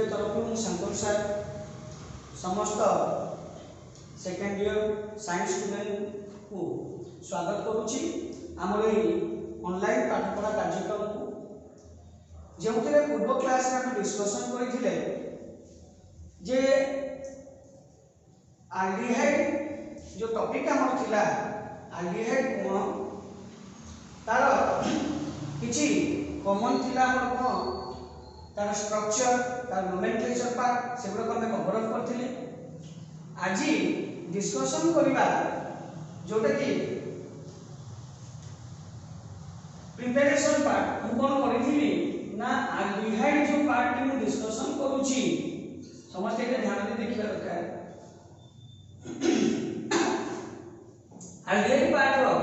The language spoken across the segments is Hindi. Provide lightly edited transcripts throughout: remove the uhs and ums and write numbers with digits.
विश्वविद्यालय तरफ संतोष सर समस्त सेकेंड ईयर साइंस स्टूडेंट को स्वागत करुच्ची आमर ऑनलाइन पाठपढ़ा कार्यक्रम को जो पूर्व क्लास में डिस्कसन करते जे आल्डिहाइड जो टॉपिक आमर थिला आल्डिहाइड कौन तार किछि कॉमन थिला हमर कौन तार स्ट्रक्चर तार नोमेनक्लेचर पार्ट से गुड आम कवर अप करथिले। आज डिस्कसन करबा जोटा कि प्रिपरेशन पार्ट मु कोन करिथिली ना आल्डिहाइड जो पार्ट की मु डिस्कसन करूची समस्त के ध्यान दे देखिबा दरकार। आल्डिहाइड पार्ट रो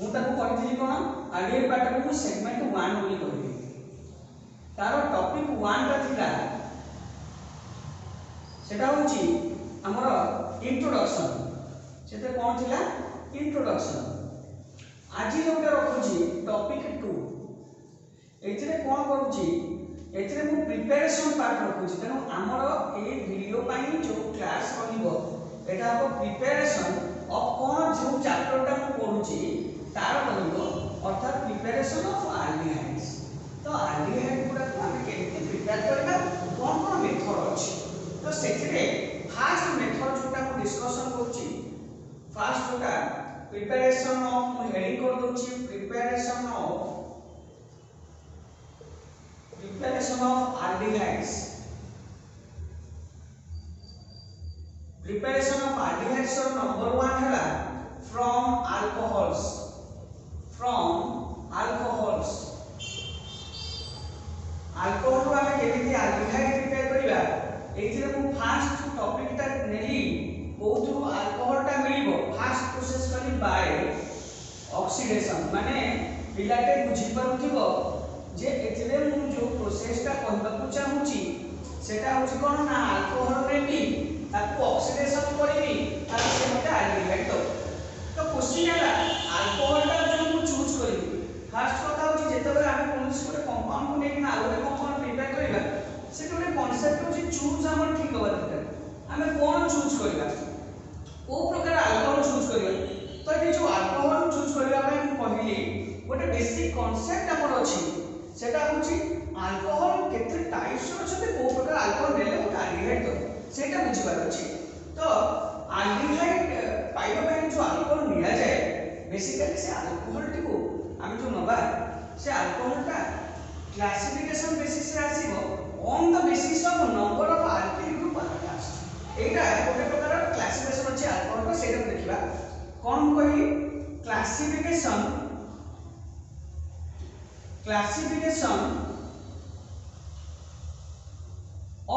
मु ताको करिथिली कोन आल्डिहाइड पार्ट को मु सेगमेंट 1 बोली कहली तार टॉपिक 1 का थिला सेटा होची हमर इंट्रोडक्शन सेते कोन थिला इंट्रोडक्शन। आज जोटा रखुची टॉपिक 2 एथिरे कोन करूची एथिरे मु प्रिपरेशन पार्ट रखुची तेनो हमर ए वीडियो पई जो क्लास रहिबो एटा हो प्रिपरेशन ऑफ कोन जो चैप्टर टा मु पढुची तार रहिबो अर्थात प्रिपरेशन ऑफ आल्डिहाइड्स। तो आल्डिहाइड गुडा को हम केमति प्रिपेयर करबा कोन कोन मेथड अछि तो सेथिरे फास्ट मेथड जोटा को डिस्कशन करूची फास्ट जोटा प्रिपरेशन ऑफ हेडिंग कर दोची प्रिपरेशन ऑफ आल्डिहाइड्स। प्रिपरेशन ऑफ आल्डिहाइड्स और नंबर 1 हैला फ्रॉम अल्कोहल्स अल्कोहल आमे केमिति आल्डिहाइड प्रिपेयर करिबा एथिरे मु फास्ट टॉपिक ता नेली कोथु अल्कोहल टा मिलिबो फास्ट प्रोसेस करी बाय ऑक्सीडेशन माने पिलाटे बुझी परुथिबो जे एथिरे मु जो प्रोसेस टा कहबाकू चाहूची सेटा होची कोन ना अल्कोहल नेली ताकू ऑक्सीडेशन करिबी तार से मते आल्डिहाइड दो। तो क्वेश्चन हैला अल्कोहल टा जो मु चूज करिबी फास्ट कथा होची जेतेबेले आमे कोनसी गोटे कंपाउंड को नेकी ना आलोरे कंपाउंड प्रिपेयर करिबा से गोटे कांसेप्ट होची चूज हमर ठीक होबा दरकार आमे कोन चूज करिबा को प्रकार अल्कोहल चूज करिबा। तो ये जो अल्कोहल चूज करिबा पय मु कहली गोटे बेसिक कांसेप्ट हमर अछि सेटा होची अल्कोहल केते टाइप्स अछि को प्रकार अल्कोहल नेले गोटे आल्डिहाइड दो सेटा बुझिबार अछि। तो आल्डिहाइड पाइबा पय जो अल्कोहल निया जाय बेसिकली से अल्कोहल टिको हम जो नबा से अल्कोहल का क्लासिफिकेशन बेसिस रे आसीबो on the basis of number of alkyl group attached. एटा गोटे प्रकार क्लासिफिकेशन अछि अल्कोहल को सेटा देखिबा कोन कहि classification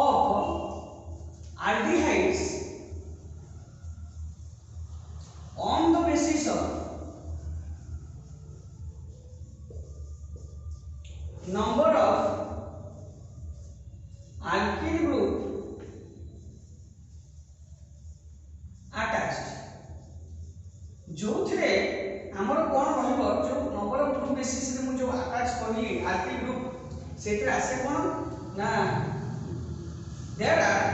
of aldehydes on the basis of number of alkyl group attached जो थे हमर कोन रहबो जो नंबर ऑफ ग्रुप बेसिस रे मु जो अटैच कहली alkyl group सेतरे आसे कोन ना there are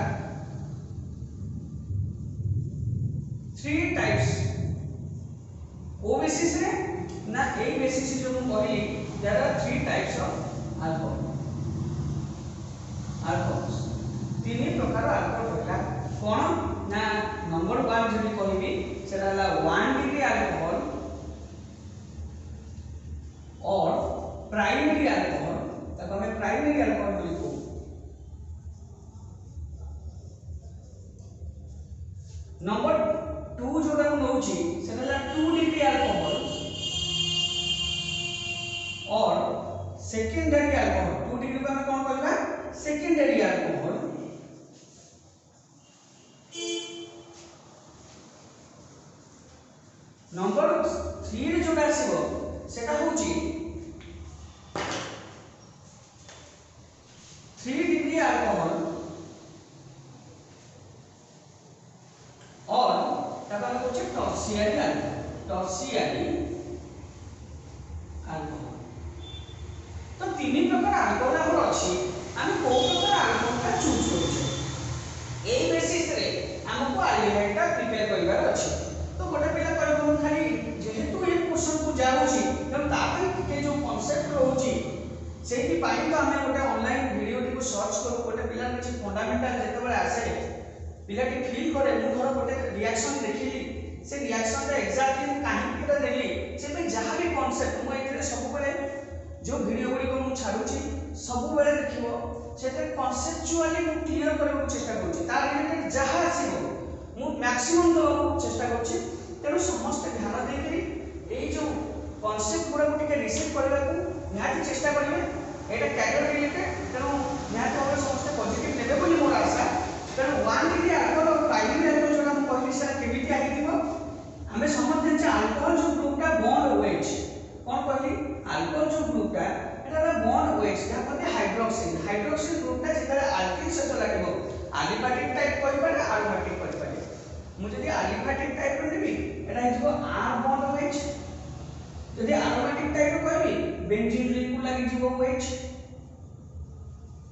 3 types of basis रे ना ए बेसिस जो मु कहली there are 3 types of alcohols तीन प्रकार अल्कोहल होता कोन ना नंबर 1 जदि कहबी सेटा हला 1 डिग्री अल्कोहल और प्राइमरी अल्कोहल तब हमें प्राइमरी अल्कोहल बोली को नंबर 2 जोटा नउची सेटा हला 2 डिग्री अल्कोहल और सेकेंडरी अल्कोहल 2 डिग्री को हम कोन कहबा सेकेंडरी अल्कोहल नंबर 3 रे जोटा आसीबो सेटा होची 3 डिग्री अल्कोहल और तब हम होची टर्शियरी अल्कोहल। तो तीन प्रकार अल्कोहल हमर अछि आमे को प्रकार अल्कोहल चूज करूछे एई बेसिस रे हमको अल्डिहाइड टा प्रिपेयर करिवार अछि। तो गोटे पिला कहबो खाली जेहेतु ए क्वेश्चन को जाउछि त तापे के जो कांसेप्ट रहउछि सेही पाई तो हमें गोटे ऑनलाइन वीडियो को सर्च करू गोटे पिला किछि फंडामेंटल जेते बेले आसे पिलाटी फील करे मु धर गोटे रिएक्शन देखिली से रिएक्शन रे एग्जैक्टली काहे किटा देली से पे जहां भी कांसेप्ट मु एथिरे सब बेले जो वीडियो गुडी को मु छाडुची सब बेले देखिबो सेते कॉन्सेप्चुअली मु क्लियर करबो चेष्टा करूची तार रिलेटेड जहां आसीबो मु मैक्सिमम दबाबो चेष्टा करूची। तेणु समस्त ध्यान देकरी एई जो कॉन्सेप्ट गुडा को टिके रिसीव करबा को निहाती चेष्टा करिवे एटा कैरियर रिलेटेड। तेणु निहाती भाबे समस्त पॉजिटिव नेबे बोली मोर आशा। तेणु 1 डिग्री अल्कोहल प्राइमरी अल्कोहल जोटा मु कहली सेटा केमिति आइदिबो हमें समझते जे अल्कोहल जो ग्रुपटा बॉन्ड वेज कोन कहली अल्कोहल जो ग्रुपटा एटा बॉन्ड वेज या कहते हाइड्रोक्सिल हाइड्रोक्सिल ग्रुपटा जेतरे अल्किल सहित लागिबो एलिफैटिक टाइप कहि पारे एरोमेटिक कहि पारे मु जदि एलिफैटिक टाइप रो नेबी एटा हिजो आर बॉन्ड वेज जदि एरोमेटिक टाइप रो कहबी बेंजीन रिंग को लागि जीवो वेज।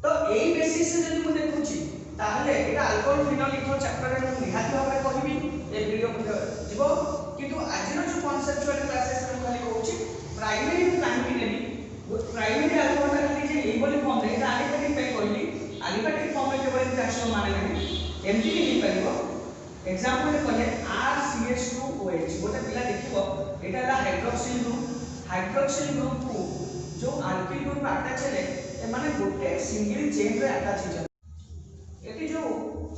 तो एई बेसिस से जदि मु देखुची ताहले एटा अल्कोहल फिनोल इथर चैप्टर रे मु निहाती भाबे कहबी ए वीडियो जीवो किंतु आजिनो जो कांसेप्चुअल क्लासेस रे खाली कहूची प्राइमरी काहे नेबी प्राइमरी अल्कोहल खाली जे एई बोली फॉर्म रे एटा एलिफैटिक पे कहली एलिफैटिक फॉर्म में केवल इंटरेक्शन माने नहीं एमटी ही परिबो एग्जांपल रे कहले RCH2OH गोटे पिला देखिबो एटा ला हाइड्रोक्सिल ग्रुप को जो अल्किल ग्रुप अटैच हेले ए माने गोटे सिंगल चेन रे अटैच हो जाय एटी जो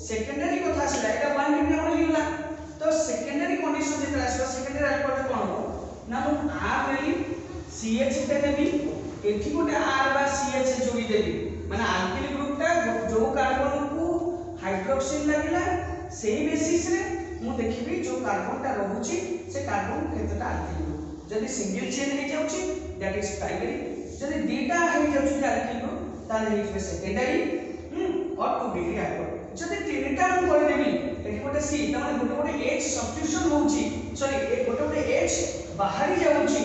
सेकेंडरी कथा आसला एटा 1 डिग्री हमर हिला। तो सेकेंडरी कंडीशन जे आसला सेकेंडरी अल्कोहल कोन हो ना मु R लेली CH ते नेबी एठी गोटे R बा CH जोड़ी देबी माने अल्किल ग्रुपटा जो कार्बन को हाइड्रोक्सिल लागिला सेही बेसिस रे मु देखिबी जो कार्बनटा रहउची से कार्बन केतेटा अल्किल ग्रुप जदि सिंगल चेन हे जाउची दैट इज प्राइमरी जदि दीटा हे जाउची अल्किल ग्रुप ताले हे सेकेंडरी और 2 डिग्री अल्कोहल जदि तीनटा हम कर देबी एठी गोटे C त माने गोटे H सब्स्टिट्यूशन होउची सॉरी ए गोटे H बाहरी जाउची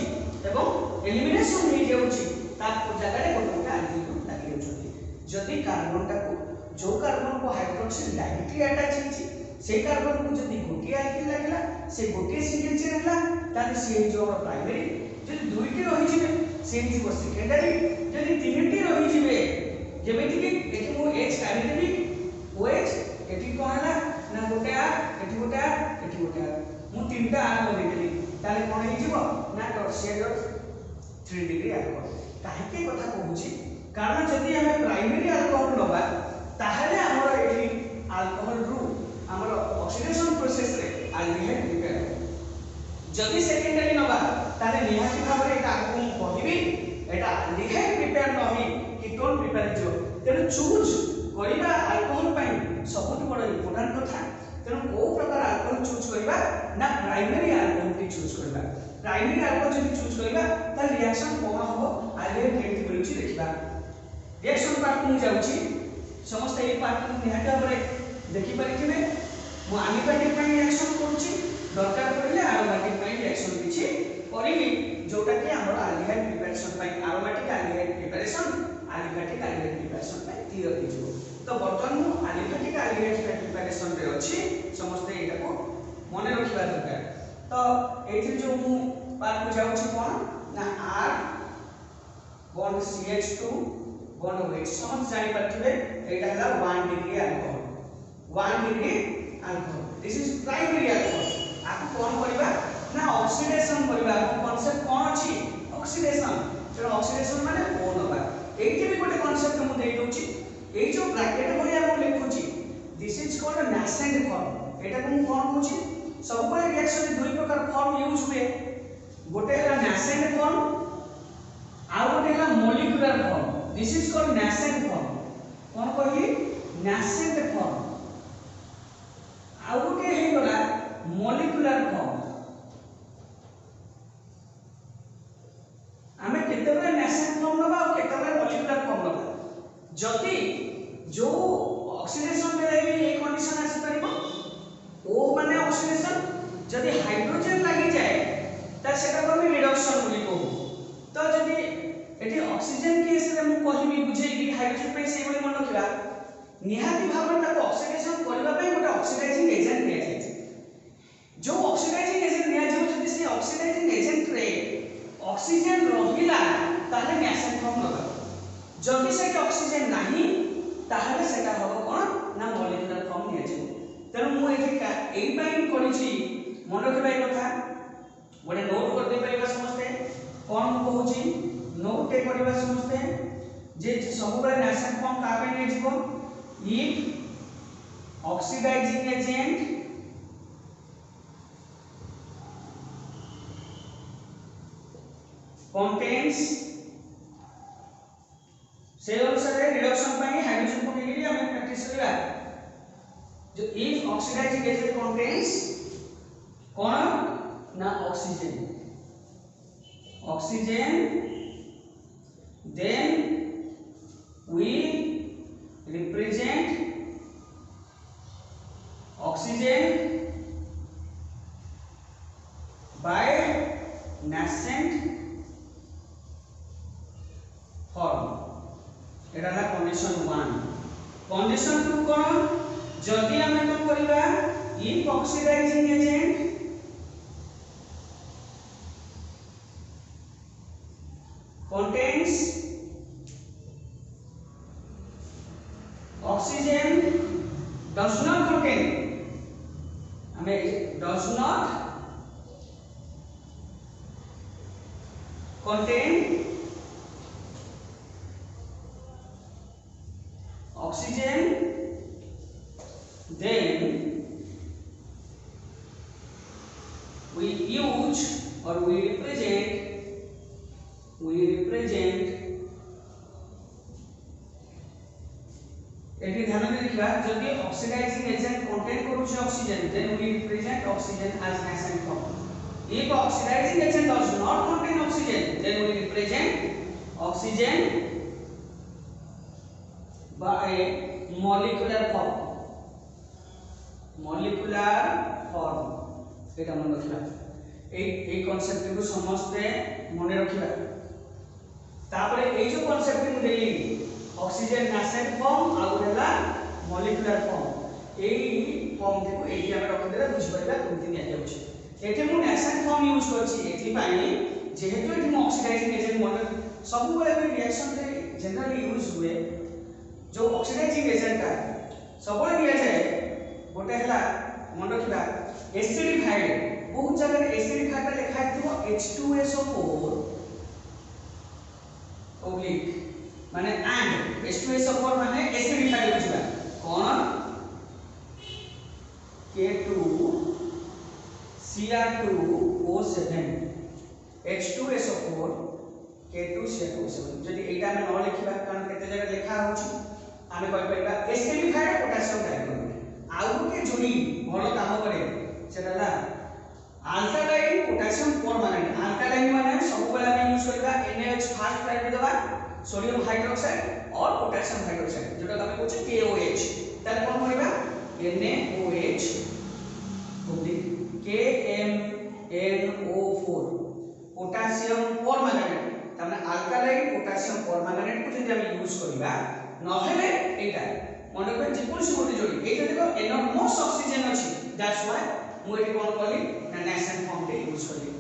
एवं एलिमिनेशन हे जाउची ता जगह रे गोटे अल्किल ग्रुप लागि जाउची। जदि कार्बनटा को जो कार्बन को हाइड्रोक्सिल डायरेक्टली अटैच हिची से कार्बन को जदि गोटे अल्किल लागला से गोटे सिंगल चेन हला ताले से जो प्राइमरी जदि दुईटी रहि जिवे से जो सेकेंडरी जदि तीनटी रहि जिवे जेमिति कि एठी मु H काढी देबी OH एठी कोन हला ना गोटे R एठी गोटे R एठी गोटे R मु तीनटा R लगे देली ताले कोन हि जिवो ना टॉर्सियर 3 डिग्री अल्कोहल काहे के कथा कहूची कारण जदि हमें प्राइमरी अल्कोहल लबा ताहले हमर एठी अल्कोहल रु हमर ऑक्सीडेशन प्रोसेस रे अल्डिहाइड प्रिपेयर जदि सेकेंडरी नबा ताले निहाती भाबरे एटा को कहबी एटा अल्डिहाइड प्रिपेयर नही कीटोन प्रिपेयर जो तेनु चूज करिबा अल्कोहल पई सबुठ बड़ इंपोर्टेंट कथा। तेनु को प्रकार अल्कोहल चूज करिबा ना प्राइमरी अल्कोहल के चूज करिबा प्राइमरी अल्कोहल जदि चूज करिबा त रिएक्शन कोन हो अल्डिहाइड केमति मिलुची देखिबा। रिएक्शन पार्ट को जाउची समस्त ए पार्ट को निहाती भाबरे देखि परिथिबे मु एलिफैटिक पई रिएक्शन करूची दरकार पड़िले एरोमेटिक पई रिएक्शन किछि करिबी जोटा कि हमर अल्डिहाइड प्रिपरेशन पई aromatic aldehyde preparation aliphatic aldehyde preparation पई क्लियर हिजो। तो बर्तन मु एलिफैटिक अल्डिहाइड प्रिपरेशन रे अछि समस्त एटा को मने रखिबा दरकार। तो एथि जो मु पार्ट को जाउची कोन ना R bond CH2 bond OH समझ जानि परथिबे एटा हला 1 degree alcohol 1 degree alcohol this is primary alcohol आपको कोन करबा ना ऑक्सीडेशन करबा कांसेप्ट कोन अछि ऑक्सीडेशन तो ऑक्सीडेशन माने कोन होबा एठी भी गोटे कांसेप्ट मु देइ दोछि ए जो ब्रैकेट भलिया मु लिखुछि this is called nascent form एटा को कोन कहूछि सब पर रिएक्शन दुई प्रकार फॉर्म यूज हुए गोटे हला नासेंट फॉर्म आ गोटे हला molecular form this is called nascent form कोन कहली नासेंट फॉर्म आ गोटे हे गला मॉलिक्यूलर फॉर्म आमे केतेबे नासेंट फॉर्म नबा और केतेबे मॉलिक्यूलर फॉर्म नबा जति जो ऑक्सीडेशन बेले भी ए कंडीशन आसी परिबो ओ माने ऑक्सीडेशन जदि हाइड्रोजन लागि जाय त सेटा को हम रिडक्शन बोली कहू। तो जदि एठी ऑक्सीजन केस रे मु कहिबी बुझेबी हाइड्रोजन पे से बोली मन रखिबा निहाती भाव ताको ऑक्सीडेशन करबा पई गोटे ऑक्सीडाइजिंग एजेंट निया जाय जो ऑक्सीडाइजिंग एजेंट निया जो जदि से ऑक्सीडाइजिंग एजेंट रे ऑक्सीजन रहिला ताले न्यासेंट फॉर्म लगा जदि से ऑक्सीजन नाही ताहले सेटा हबो कोन ना मॉलिक्यूलर फॉर्म निया जाय तेनु मु एई पाई करिछि मन रखिबा ए कथा गोटे नोट कर दे परिबा समझते कोन कहूछि नोट टे करबा समझते जे सब बेले न्यासेंट फॉर्म का पे ने जीवो if oxidizing agent contains से अनुसार रिडक्शन पाई हाइड्रोजन को लेके हम प्रैक्टिस करबा जो if oxidizing agent contains कौन ना oxygen then we represent oxygen by nascent form एटा है कंडीशन 1 कंडीशन 2 कोन जदि हमें कोन करिबा if oxidizing agent contains oxygen does not contain हमें does not contain oxygen then we use or we represent एटी ध्यान में लिखा जदि ऑक्सीडाइजिंग एजेंट कंटेन करूछ oxygen then we represent oxygen as nascent form if oxidizing agent does not contain oxygen then we represent oxygen by molecular form एटा मन रखिबा ए कांसेप्ट को समझते मन रखिबा तापरे ए जो कांसेप्ट मु देली ऑक्सीजन nascent फॉर्म आ उला मॉलिक्यूलर फॉर्म एई फॉर्म को एई हम रख देला बुझ परबा कोनती निया जाउछि एठी मु nascent फॉर्म यूज करछि एठी पाई जेहेतु एठी मु ऑक्सीडाइजिंग एजेंट मन सब बेले रिएक्शन रे जनरली यूज हुए जो ऑक्सीडाइजिंग एजेंट का सब बेले दिया जाए गोटे हला मन रखिबा एसिडिफाइड बहुत जगह एसिडिफाइड लिखा हितो H2SO4 ओब्लिक माने and H2SO4 माने एसिडिफाइड बुझिबा कोन K2Cr2O7 H2SO4 K2Cr2O7 जदि एटा में न लिखिबा कारण केते जगह लिखा होछि आमे कहि परबा एसिडिफाइड पोटेशियम डाइक्रोमेट आउ के जोड़ी भलो काम करे सेटा अल्कालाइन पोटेशियम परमानेंट अल्कालाइन माने सब बेला में यूज करबा NaOH फर्स्ट प्राइमरी दबा सोडियम हाइड्रोक्साइड और पोटेशियम हाइड्रोक्साइड जोटा हम कहू छी KOH ताले कोन करबा NaOH KMNO4 पोटेशियम परमानेंट तने अल्कालाइन पोटेशियम परमानेंट को जदि हम यूज करबा नहेले एटा मन रखबे जेकोसी गोटे जोड़ी एटा देखो एनॉर्मस ऑक्सीजन अछि दैट्स व्हाई मु एटी कोन करली ना nascent फॉर्म टे यूज करली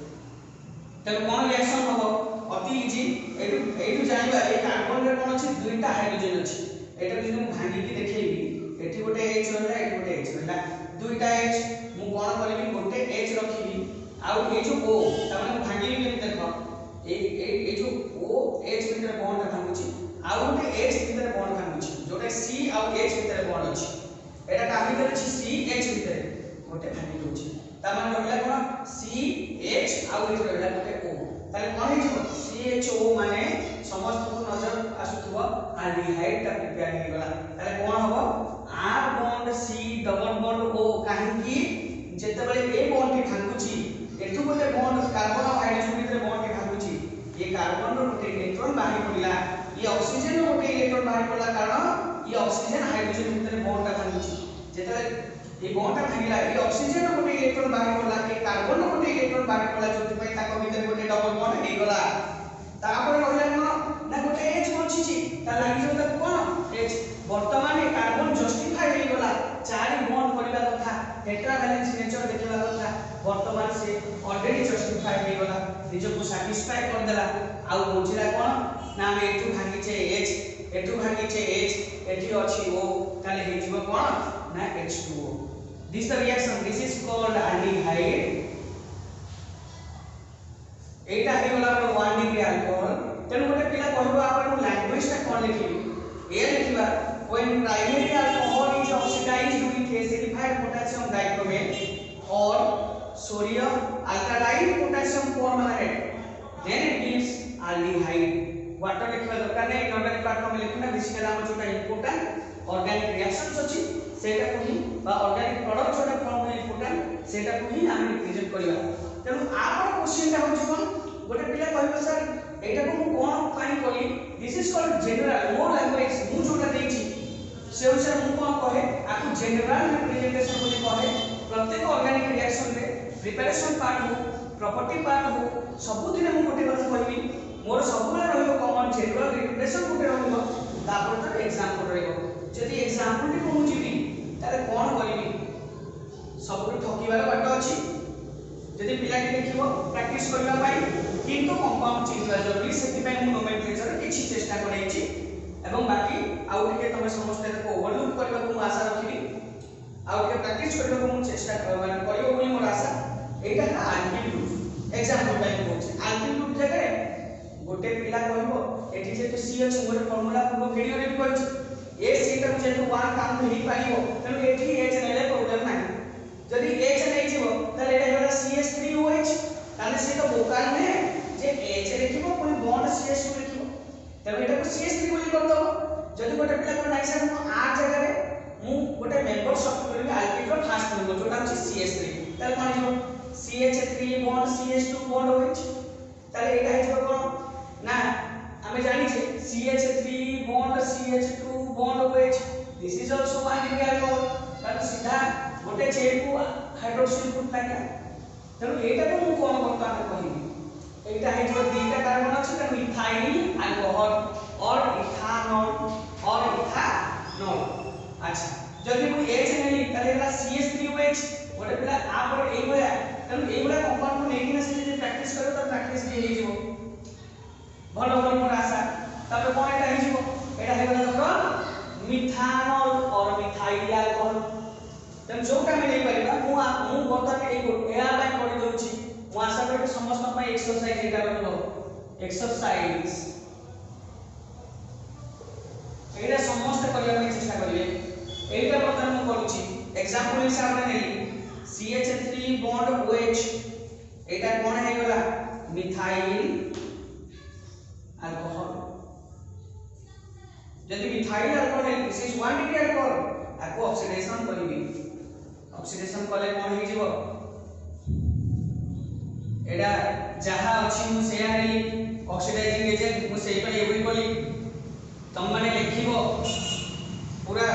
तने कोन रिएक्शन होबो अति इजी एटू जानिबा ए कार्बन रे कोन अछि दुईटा हाइड्रोजन अछि एटा जदि मु भांगी के देखैबी एटी गोटे H रहला एटी गोटे H रहला दुईटा H मु कोन करबी गोटे H रखिबी आउ ए जो O त माने भांगी के देखो ए जो O H भीतर बॉन्ड भांगुची आउ गोटे H भीतर बॉन्ड भांगुची जोटा C आउ H भीतर बॉन्ड अछि एटा का भीतर अछि C H भीतर गोटे भांगी दोछि त माने रहला कोन C H आउ ए रहला गोटे O ताले कोन हे जो CHO माने समस्त को नजर आसुथबो एल्डिहाइड ता प्रिपेयर हे गला ताले कोन हबो R bond C double bond O काहे कि जेते बेले ए बॉन्ड के भांगुची एठु गोटे बॉन्ड कार्बन और हाइड्रोजन भीतर बॉन्ड के भांगुची ये कार्बन रो गोटे इलेक्ट्रॉन बाहर पड़िला ये ऑक्सीजन रो गोटे इलेक्ट्रॉन बाहर पड़ला कारण ये ऑक्सीजन हाइड्रोजन भीतर बॉन्ड ता भांगुची जेते ये बॉन्ड ता भांगिला ये ऑक्सीजन रो गोटे इलेक्ट्रॉन बाहर पड़ला के कार्बन रो गोटे इलेक्ट्रॉन बाहर पड़ला जोति पई ताको भीतर गोटे डबल बॉन्ड हे गला तापर कहला कोन ना गोटे H बचिची ता लागि जो कोन H वर्तमान कार्बन ऑलरेडी जस्टिफाई हो गला निज को सैटिस्फाई कर देला आउ बुझिला कोन ना हम एटू भागी छे H एठी अछि O ताले हे जीव कोन ना H2O this the reaction this is called aldehyde एटा हे गला 1 डिग्री अल्कोहल तेनु गोटे पिला कहबो आपण लैंग्वेज ता कोन लिखिबी ए लिखिबा when primary alcohol is oxidized with acidified potassium dichromate or sodium alkaline potassium permanganate then it gives aldehyde water लिखबा दरकार नै इनऑर्गेनिक पार्ट में लिखना बेसिकली हम जोटा इंपोर्टेंट ऑर्गेनिक रिएक्शंस अछि सेटा को ही बा ऑर्गेनिक प्रोडक्ट जोटा फॉर्म में इंपोर्टेंट सेटा को ही हम रिप्रेजेंट करबा तेनु आपन क्वेश्चन ता होछि कोन गोटे पिला कहबो सर एटा को मु कोन फाइन कली this is called general more language मु जोटा देछि से अनुसार मु कोन कहे आकु जनरल रिप्रेजेंटेशन बोली कहे प्रत्येक ऑर्गेनिक रिएक्शन रे प्रिपरेशन पार्ट हो प्रॉपर्टी पार्ट हो सब दिन मु गोटे बात कहबी मोर सब बेला रहयो कॉमन जनरल रिप्रेजेंटेशन गोटे रहयो तापर तो एग्जांपल रहयो जदि एग्जांपल टी को मु जीबी ताले कोन करबी सब ठकीबार बाट अछि जदि पिला के देखिबो प्रैक्टिस करबा पाई किंतु कंपाउंड चिन्हबा जरूरी सेति पय मु नोमेनक्लेचर किछि चेष्टा करैछि एवं बाकी आउ टिके तमे समस्त को ओवरलुक करबा को आशा रखिबी आउ टिके प्रैक्टिस करबा को मु चेष्टा करबा करियो बोली मोर आशा एटा का अल्किल ग्रुप एग्जांपल पय कहछि अल्किल ग्रुप जगह गोटे पिला कहबो एठी जे तो सी अछि मोर फार्मूला को वीडियो रे कहछि ए सी टा जे तो 1 काम नहीं पाइबो तनु एठी एच नेले प्रॉब्लम नाही जदि एच नै जिवो तले एटा होला CH3OH ताले से तो बोका नै जे एच लिखिबो पुनी बॉन्ड CH2 लिखिबो तनु एटा को CH3 बोली कर दो जदि गोटे पिला को नाही सर मु आ जगह रे मु गोटे मेंबर सॉफ्ट करबी अल्किल रो फर्स्ट मेंबर जोटा अछि CH3 ताले कोन जिवो CH3 bond CH2 bond OH ताले एटा हिजो कोन ना हमें जानी छे CH3 bond CH2 bond OH this is also 1 degree alcohol ताले सीधा गोटे चेन को हाइड्रोक्सिल ग्रुप पाइला तनु एटा को मु कोन करता कहिबी एटा है जो दीटा कार्बन अछि तनु इथाइल अल्कोहल और इथानॉल अच्छा जदि मु H नेली ताले एला CH3OH गोटे पिला आ पर एई होया तनु एई वाला कंपाउंड को नेकिना से जे प्रैक्टिस करो त प्रैक्टिस भी हे जिवो भलो भलो मोर आशा तबे कोन एटा हे जिवो एटा हे गला तो मिथानॉल और मिथाइल अल्कोहल तम जोटा में नहीं परिबा मु बर्तन ए एया बाय कर दोछि मु आशा करै समस्त पय एक्सरसाइज एटा रहलो एक्सरसाइज एटा समस्त करिया में चेष्टा करिवे एटा बर्तन मु करूछि एग्जांपल हिसाब रे नेली CH3 बॉन्ड OH एटा कोन हे गला मिथाइल अल्कोहल जदि methyl alcohol this is 1 degree alcohol आको ऑक्सीडेशन करिवि ऑक्सीडेशन कले कोन हे जिवो एडा जहा अछि मु सेया नेली ऑक्सीडाइजिंग एजेंट मु सेई पर एवरी बोली तम माने लिखिबो पूरा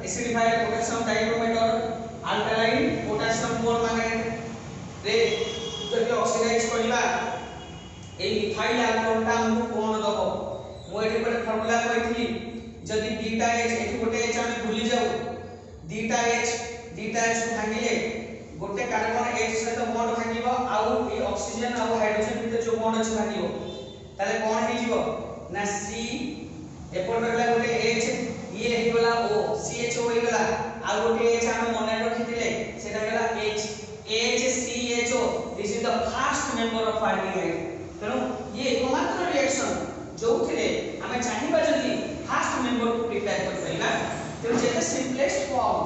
acidified potassium dichromate alkaline potassium permanganate रे जदि ऑक्सीडाइज करबा ए मिथाइल अल्कोहल ता हमहु कोन दबो मु एठी पर फार्मूला कहथि जदि बीटा H एठी गोटे H हम भूली जाऊ बीटा H को भांगिले गोटे कार्बन H सहित बॉन्ड भांगिबो आउ ए ऑक्सीजन आउ हाइड्रोजन भीतर जो बॉन्ड अछि भांगिबो ताले कोन हे जिवो ना C एपर रहला गोटे H ये हे गला O CHO हे गला आउ गोटे H हम मने रखितिले सेटा गला HCHO this is the first member of aldehyde तनो ये एकमात्र रिएक्शन जो थिले हमें चाहिबा जल्दी फर्स्ट मेंबर को प्रिपेयर कर पहिला तो जेते सिंपलेस्ट फॉर्म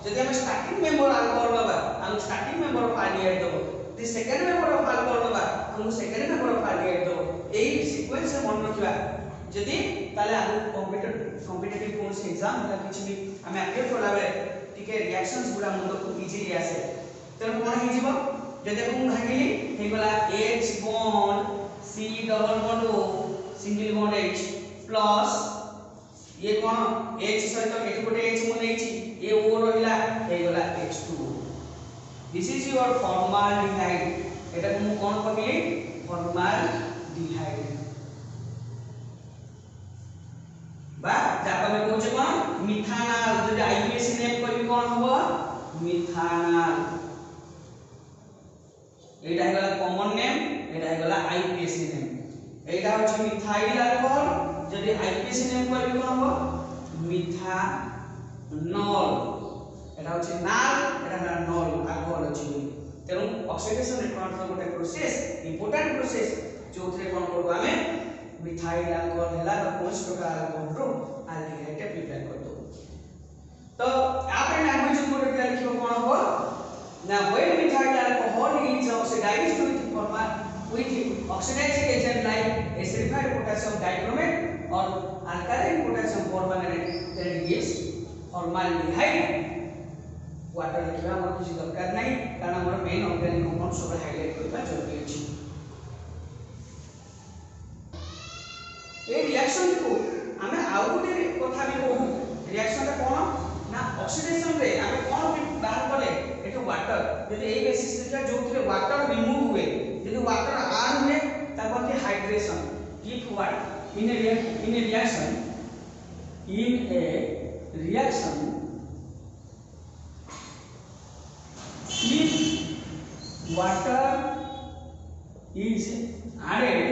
जदि हम स्टार्टिंग मेंबर अल्कोहल लबा हम स्टार्टिंग मेंबर ऑफ aldehyde दबो the second member of alcohol लबा हम सेकंड मेंबर ऑफ aldehyde दबो एई सीक्वेंस से मन रखिबा जदि ताले हम कॉम्पिटिटिव कोन से एग्जाम होला किछ भी हम अप्लाई करला बेले टिके रिएक्शंस गुडा मुंड को इजीली आसे तो कोन हे जिवो जदि हम भागिली हे गला H bond C double bond O single bond H plus ये कोन H सहित एठी गोटे H मु नेछि ए O रहिला हे गला H2 this is your formaldehyde एटा मु कोन कहली फॉर्माल्डिहाइड बा जापा में कहूचे कोन मिथानॉल जदि आईपीएस नेम करबी कोन हबो मिथानॉल एटा है गला कॉमन नेम एटा है गला आईपीएसी नेम एटा होछि मिथाइल अल्कोहल जदि आईपीएसी नेम कहबी कोन हो मिथानॉल एटा होछि नाल एटा नॉल अल्कोहल अछि तेनु ऑक्सीडेशन रिकॉर्ड गोटे प्रोसेस इंपोर्टेंट प्रोसेस जो थे कोन करबो हमें मिथाइल अल्कोहल हैला कोन प्रकार अल्कोहल रो एल्डिहाइड प्रिपेयर कर दो तो आपन लैंग्वेज मोड पे लिखिबो कोन हो ना when methyl alcohol is oxidized with oxidizing agent like acidified potassium dichromate or alkaline potassium permanganate then it gives formaldehyde water लिखिबा हमर किछि दरकार नै कारण हमर मेन ऑर्गेनिक कंपाउंड सब हाइलाइट करबा जरूरी अछि ए रिएक्शन को हमें आउ गोटे कथा भी कहू रिएक्शन रे कोन ना ऑक्सीडेशन रे हमें कोन भी बाहर करे एटो वाटर यदि ए बेसिस देखा जो थे वाटर रिमूव हुए यदि वाटर ऐड हुए तब होती hydration if what in A reaction if water is added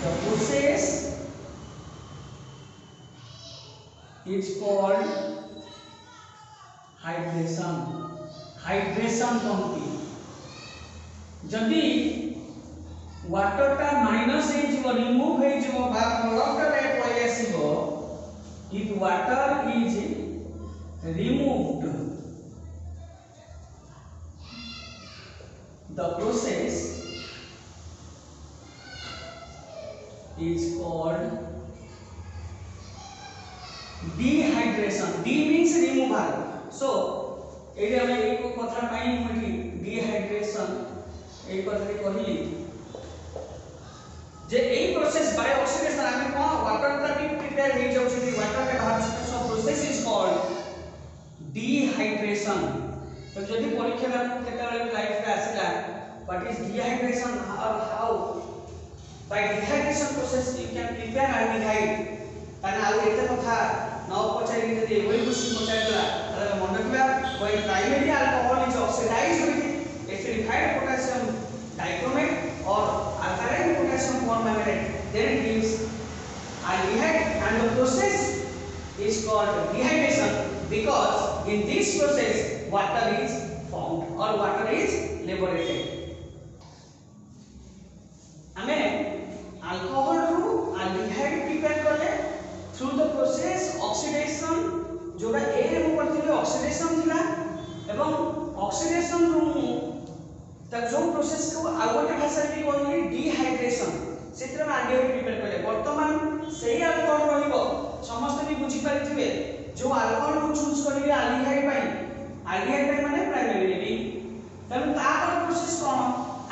the process is called hydration कहती जदि वाटर टा माइनस हे जीवो रिमूव हे जीवो बा प्रोडक्ट रे पळे आसीबो if water is removed the process is called dehydration d means removal so array हम एक कथा पाई मटी डिहाइड्रेशन एक कथा कहली जे ए प्रोसेस बाय ऑक्सीडेशन हमें कोन वाटर का भी प्रिपेयर हे जाउ छै वाटर के बाहर से सब प्रोसेस इज कॉल्ड डिहाइड्रेशन तो जदि परीक्षा में केटा लाइफ पे आसीला व्हाट इज डिहाइड्रेशन और how by dehydration process you can prepare aldehyde ताना आ एते कथा न पचाई जदि ओइ क्वेश्चन पचाइला ताले मन रखबा when primary alcohol is oxidized with acidified potassium dichromate or alkaline potassium permanganate then it gives aldehyde and the process is called dehydration because in this process water is formed or water is liberated हमें alcohol रू aldehyde prepare करले through the process oxidation जोड़ा ए रे मु करथिले ऑक्सीडेशन थिला एवं ऑक्सीडेशन रू तब जो प्रोसेस को आगोटे भाषा भी कहली डिहाइड्रेशन सेत्र में एल्डिहाइड प्रिपेयर करले वर्तमान सेही अल्कोहल रहिबो समस्त भी बुझी परिथिबे जो अल्कोहल को चूज करिवे एल्डिहाइड माने प्राइमरी लिविंग तब तापर प्रोसेस कोन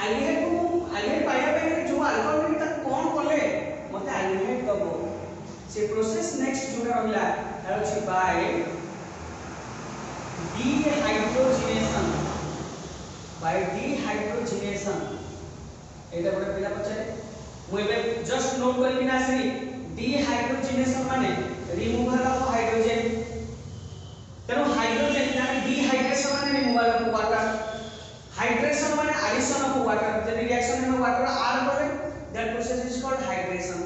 एल्डिहाइड पाया पे जो अल्कोहल में तक कोन करले मते एल्डिहाइड दबो से प्रोसेस नेक्स्ट जोड़ा रहला है बाय डिहाइड्रोजिनेशन एटा बडा पिला पछे मु एबे जस्ट नोट करिक ना आसी डिहाइड्रोजिनेशन माने रिमूवल ऑफ हाइड्रोजन तेनो हाइड्रोजन यानी डिहाइड्रेशन माने रिमूवल ऑफ वाटर हाइड्रेशन माने एडिशन ऑफ वाटर जब रिएक्शन में वाटर ऐड करे that process is called hydration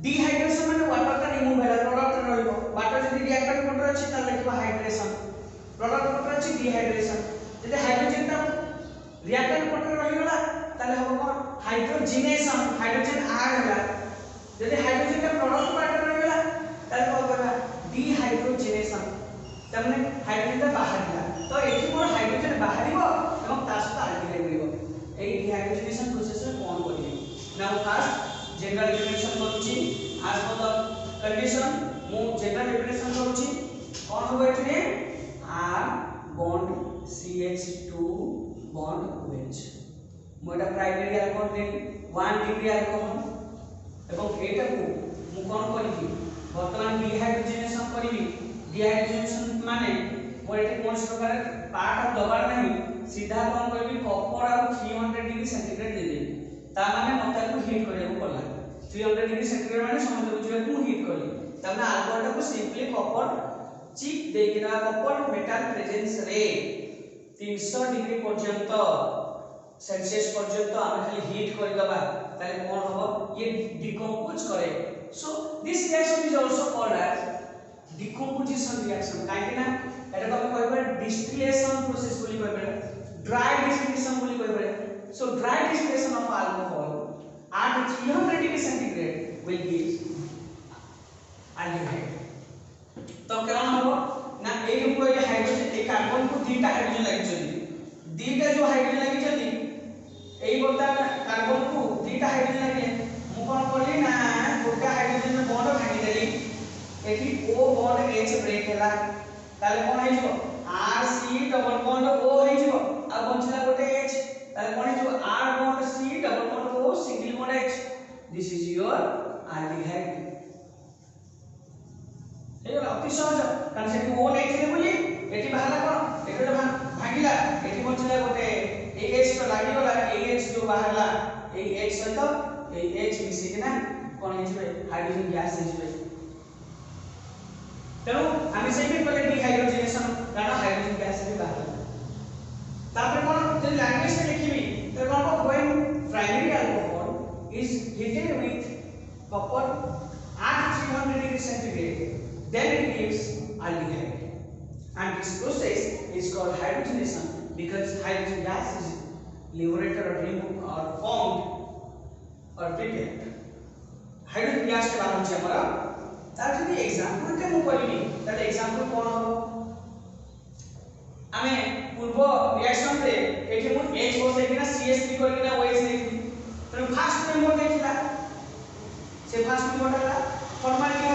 dehydration माने वाटर का रिमूव होला प्रोडक्ट रहइबो वाटर जदि रिएक्टेंट वाटर अछि त लिखबा हाइड्रेशन प्रोडक्ट वाटर अछि डिहाइड्रेशन जदि हाइड्रोजन ता रिएक्टेंट वाटर रहिगला ताले हम कोन हाइड्रोजिनेशन हाइड्रोजन ऐड होला जदि हाइड्रोजन का प्रोडक्ट वाटर रहिगला ताले कोन करबा डिहाइड्रोजिनेशन तमने हाइड्रोजन ता बाहरला तो एठी मोर हाइड्रोजन बाहरिबो एवं तासता एल्डिहाइड मिलिबो एई डिहाइड्रोजिनेशन प्रोसेस रे कोन करिबे नाउ फर्स्ट जनरल डेफिनेशन करूची as per the condition मु जनरल डेफिनेशन करूची कोन हो एठने R bond CH2 bond OH मोटा प्राइमरी अल्कोहल ने 1 डिग्री अल्कोहल एवं एटा को मु कोन करिबी वर्तमान डिहाइड्रोजिनेशन करिबी डिहाइड्रोजिनेशन माने मोर एठी कोन प्रकार पार्ट ऑफ दबार नहीं सीधा कोन करिबी कॉपर आ 300 डिग्री सेंटीग्रेड दे देबी ता माने मते को हीट करियो पड़ला 300 डिग्री सेंटीग्रेड माने समझ बुझिबा को हीट करली तबना अल्कोहल को सिंपली कॉपर चिप देकिना कॉपर मेटल प्रेजेंस रे 300 डिग्री पर्यंत सेल्सियस पर्यंत आम खाली हीट कर दबा ताले कोन हो ये डिकम्पोज करे so this reaction is also called as decomposition reaction काहे ना एटा तो कहबे डिस्टिलेशन प्रोसेस बोली कहबे ड्राई डिस्टिलेशन बोली कहबे सो dry distillation of alcohol at 300 degree centigrade will give aldehyde तो केन हो ना एक को ये हाइड्रोजन एक कार्बन को दीटा हाइड्रोजन लागि छथि दीटा जो हाइड्रोजन लागि छथि एई बोलता कार्बन को दीटा हाइड्रोजन लागि मु कोन करली ना गोटा हाइड्रोजन में बॉन्ड भांगी देली एठी O बॉन्ड H ब्रेक हैला ताले कोन हे जो R C double bond O हे जो आ बंचला गोटे H ताले कोन हे जो R bond C double bond O single bond H this is your aldehyde अति सहज कारण से O नहीं थे बोली एठी बाहरला कोन एठी भागिला एठी बचला गोटे AH तो लागि गला AH जो बाहरला ए H सहित ए H मिसी के ना कोन हिजबे हाइड्रोजन गैस हिजबे तेनु आमे से भी पहले डिहाइड्रोजनेशन कारण हाइड्रोजन गैस भी बाहरला तापर कोन जे लैंग्वेज में लिखिबी तो कोन को when primary alcohol is heated with copper at 300 degree centigrade then it gives aldehyde and this process is called hydrogenation because hydrogen gas is liberated or removed or formed or prepared hydrogen gas के बारे में हमरा तार जदी एग्जांपल के मु कहली त एग्जांपल कोन हो आमे पूर्व रिएक्शन रे एठी मु H बसे किना CH3 करकिना OH नेथि त फास्ट में मोर देखिला से फास्ट में मोडला फॉर्मालिटी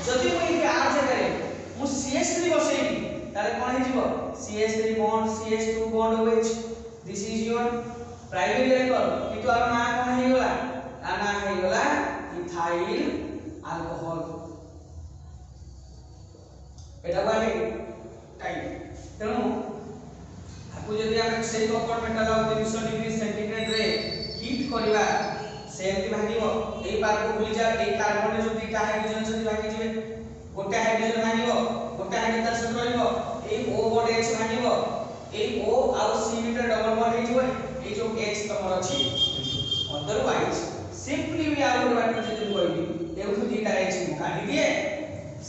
जदि मु ई आर जगह रे मु CH3 बसेइनी ताले कोन हे जीवो CH3 bond CH2 bond OH this is your primary alcohol किंतु आर ना कोन हे गला ना हे गला इथाइल अल्कोहल एटा बारे टाइम तेनु आपको जदि हम से कॉपर मेटल 300 डिग्री सेंटीग्रेड रे हीट करबा सेमति भागिबो एई पार को भूली जा एई कार्बन रे जो दीटा हाइड्रोजन से भागी जिवे गोटे हाइड्रोजन भागिबो गोटे हाइड्रोजन से रहइबो एई O बॉन्ड H भागिबो एई O आउ C मीटर डबल बॉन्ड हे जिवे एई जो H तमर अछि अदरवाइज सिंपली वी आर बात जदि कहबी एउ दीटा H मु काढी दिए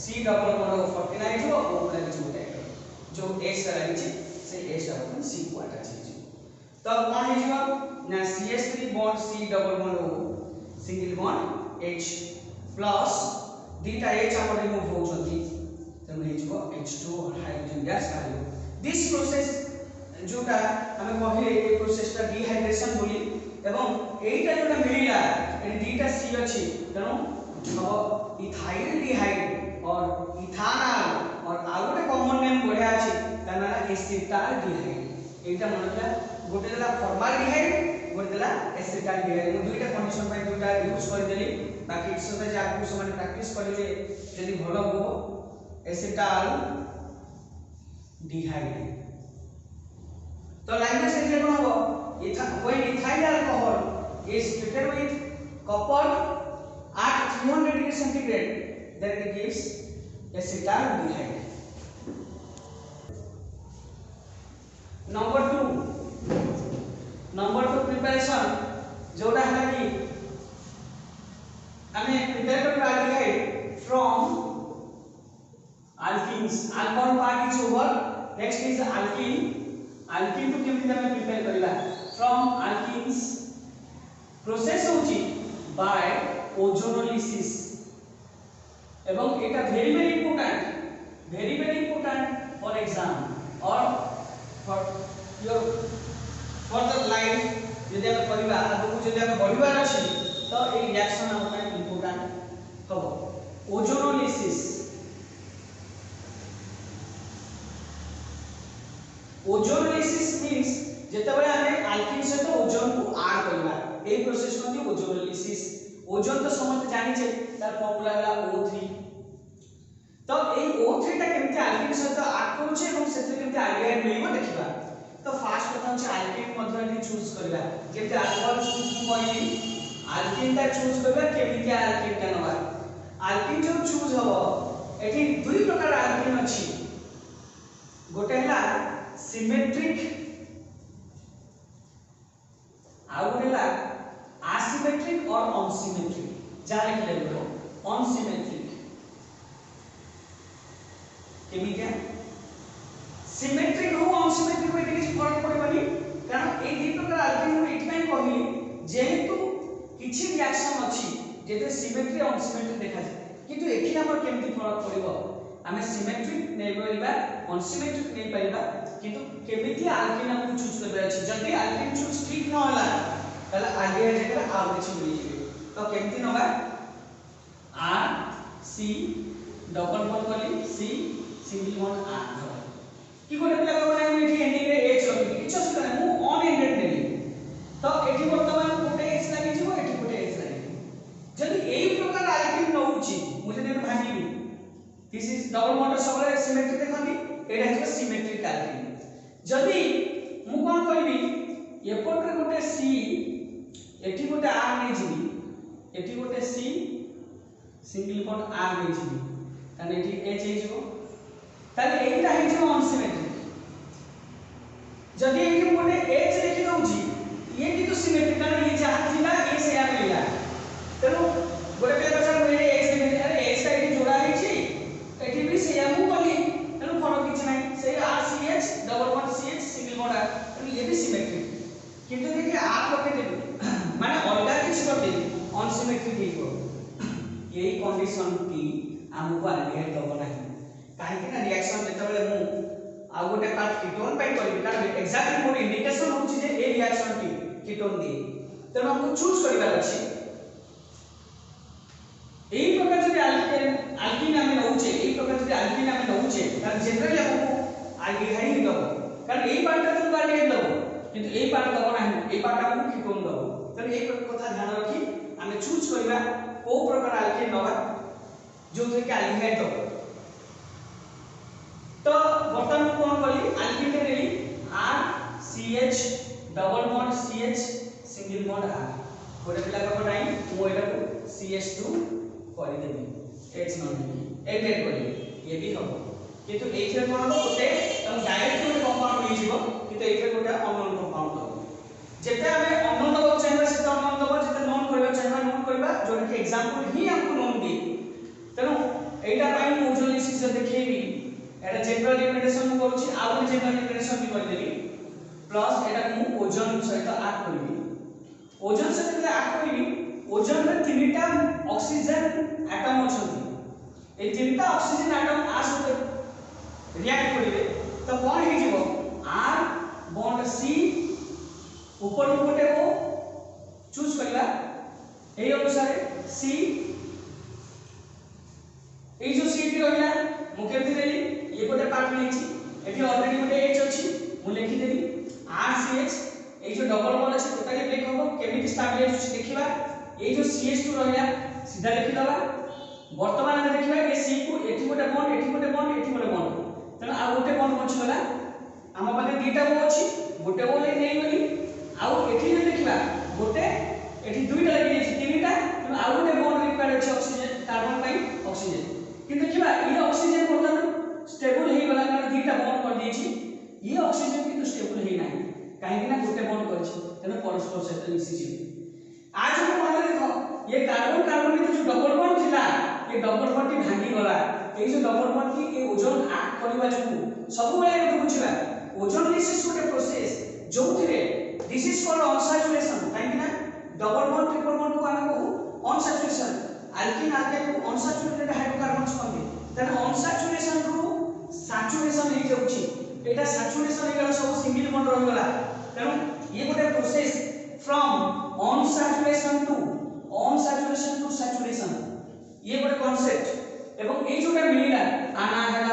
C डबल बॉन्ड 49 जो O लागि जोटे जो H लागि छि से H डबल C को अटैच छि तब कोन हे जिवो ना CH3 bond C double bond O single bond H plus दीटा H हम रिमूव हो जति तब हे जिवो H2 और हाइड्रोजन गैस बाहर दिस प्रोसेस जोटा हमें कहले ए प्रोसेस ता डिहाइड्रेशन बोली एवं एटा जोटा मिलिला ए दीटा C अछि तनो अब इथाइल डिहाइड और इथानल और आगोटे कॉमन नेम बढ़िया अछि ता नाम एसिटाल डिहाइड एटा मनला गोटे देला फॉर्माल्डिहाइड गोटे देला एसिटाल्डिहाइड मु दुईटा कंडीशन पर दुईटा यूज कर देली बाकी सते जे आपको समान प्रैक्टिस करिले यदि भलो हो एसिटाल डिहाइड तो लैंग्वेज से कोन हो when ethyl alcohol is treated with copper at 300 degree centigrade then it gives acetaldehyde number 2 preparation जोड़ा है कि हमें प्रिपेयर करबा aldehyde from alkenes alcohol part is over next is alkene alkene to केमति हमें प्रिपेयर करला from alkenes process होची by ozonolysis एवं एटा very important for exam or for your further life यदि हम परिबा आगु यदि हम बढ़िबार अछि तो ए रिएक्शन हम ପାଇଁ important हबो ओजोनोलिसिस मींस जेतबे हमें अल्कीन से तो ओजोन को ऐड करबा ए प्रोसेस को ओजोनोलिसिस ओजोन तो समस्त जानि छे तार फॉर्मूला होला O3 तो ए O3 टा केमति अल्कीन से तो ऐड करू छे एवं सेते केमति आल्डिहाइड मिलिबो देखिबा तो फास्ट कथन छे अल्कीन मध्येठी चूज करबा केमति अल्कोहल चूज कोइली अल्कीन ता चूज करबा केमति अल्कीन ता नबा अल्कीन जो चूज हबो एठी दुई प्रकार अल्कीन अछि गोटे हला सिमेट्रिक आउ गोटेला एसिमेट्रिक और अनसिमेट्रिक जा लिखले बोलो अनसिमेट्रिक केमितिया सिमेट्रिक हो अनसिमेट्रिक हो किसी फरक पड़बनी कारण ए दी प्रकार अल्केन को इतनाई कहली जेहेतु किछि रिएक्शन अछि जेते सिमेट्री अनसिमेट्री देखा जाय किंतु एखि हमर केमति फरक पड़िबो आमे सिमेट्रिक नै परिबा अनसिमेट्रिक नै परिबा किंतु केमिति अल्केन हम चूज करबे अछि जति अल्केन चूज ठीक न होला तले अल्डिहाइड जगह आ किछि मिलि जिवे तो केमति नबा आर सी डबल बॉन्ड कली सी सिंगल बॉन्ड आर कि गोटे पिला को नै एठी एंडिंग रे एच रखि किछ असुविधा नै मु ऑन एंडेड नेली तो एठी वर्तमान गोटे एच लागि जिवो एठी गोटे एच लागि जदि एई प्रकार अल्केन नउची मु जने भागिबी दिस इज डबल बॉन्ड सबले सिमेट्री देखंती एटा है सिमेट्रिक अल्केन जदि मु कोन करबी एपट रे गोटे सी एठी गोटे आर नै जिवि एठी गोटे सी सिंगल बॉन्ड आर नै जिवि ताने एठी एच हे जिवो ताले एटा हे जिवो अनसिमेट्रिक जदि एठी गोटे एच लिखि दउची ये किंतु सिमेट्रिक कारण ये जहां जिला ए से आ मिला तेनु गोटे पेला पछा बोले एच लिखि अरे एच ता एठी जोड़ा हे छी एठी भी से मु बोली तेनु फरक किछ नै से R C H double bond C H single bond R तेनु ये भी सिमेट्रिक किंतु देखि आर रखे देबी माने अलगा किछ कर देबी अनसिमेट्रिक हेइबो यही कंडीशन की हमको अल्डिहाइड दबो नाही काहे कि ना रिएक्शन जेतबेले मु आ गोटे पार्ट कीटोन पाई करबी कारण एक्जेक्टली मोर इंडिकेशन होची जे ए रिएक्शन की कीटोन दिए तेनु हमको चूज करबार अछि एई प्रकार जदि अल्कीन आमे नउचे एई प्रकार जदि अल्कीन आमे नउचे तार जनरली हमको अल्डिहाइड दबो कारण एई पार्ट तो अल्डिहाइड दबो किंतु एई पार्ट दबो नाही एई पार्ट हमको कीटोन दबो तेनु एई कथा ध्यान रखी आमे चूज करबा को प्रकार अल्कीन नबा जो थे कि अल्डिहाइड दबो तो बर्तमान कोन कली अल्कीन रे नेली R C H double bond C H single bond R गोटे पिला को नाही मो एटा को CH2 करि देबी H न देबी एड करी ये भी हबो किंतु एथरे कोन हबो गोटे हम डायरेक्ट गोटे कंपाउंड मिल जिवो किंतु एथरे गोटे अननोन कंपाउंड हबो जेते हमें अननोन दबो चाहिबा सेते अननोन दबो जेते नोन करबा चाहिबा नोन करबा जोटा कि एग्जांपल ही हमको नोन दे तेनु एटा पाई मु ओजोलिसिस देखैबी एटा जनरल लिमिटेशन मु करूची आ गोटे जनरल लिमिटेशन भी कर देबी प्लस एटा मु ओजोन सहित ऐड करबी ओजोन सहित ऐड करबी ओजोन रे तीनटा ऑक्सीजन एटम अछंती ए तीनटा ऑक्सीजन एटम आ सहित रिएक्ट करिवे तो कोन हे जिवो R बॉन्ड C ऊपर गोटे को चूज करला एई अनुसार C एई जो C टी रहला मु केमति देली ये गोटे पार्ट लेछि एठी ऑलरेडी गोटे H अछि मु लिखि देली RCH एई जो डबल बॉन्ड अछि टोटली ब्रेक होबो केमिति स्टेबलाइज अछि देखिबा एई जो CH2 रहला सीधा लिखि दबा वर्तमान हम देखिबा ए C को एठी गोटे बॉन्ड एठी गोटे बॉन्ड एठी गोटे बॉन्ड तने आ गोटे बॉन्ड बछि गला हम पाखे दीटा वो अछि गोटे वो ले नै गली आ एठी जे देखिबा गोटे एठी दुईटा लागि अछि तीनटा तने आ गोटे बॉन्ड रिक्वायर्ड अछि ऑक्सीजन कार्बन पाई ऑक्सीजन कि देखिबा ई ऑक्सीजन वर्तमान स्टेबल हे गला कारण दीटा बॉन्ड कर दी छी ये ऑक्सीजन किंतु स्टेबल हे नाही काहे कि ना गोटे बॉन्ड करछि तने परस्पर सहित मिसि छी आज हम मन देखो ये कार्बन कार्बन में जो डबल बॉन्ड थिला ये डबल बॉन्ड टी भांगी गला ए जो डबल बॉन्ड की ए ओजोन एक्ट करबा जकू सब बेले एतो बुझिबा ओजोन लिसिस गोटे प्रोसेस जो थिरे दिस इज कॉल्ड अनसैचुरेशन काहे ना डबल बॉन्ड ट्रिपल बॉन्ड को हम कहू अनसैचुरेशन अल्कीन अल्काइल को अनसैचुरेटेड हाइड्रोकार्बन्स कहते तने अनसैचुरेशन रू सैचुरेशन हे जाउची एटा सैचुरेशन हे गला सब सिंगल बॉन्ड रहि गला तने ये गोटे process from unsaturation to saturation ये गोटे कांसेप्ट एवं ए जोटा मिलिला आना हैला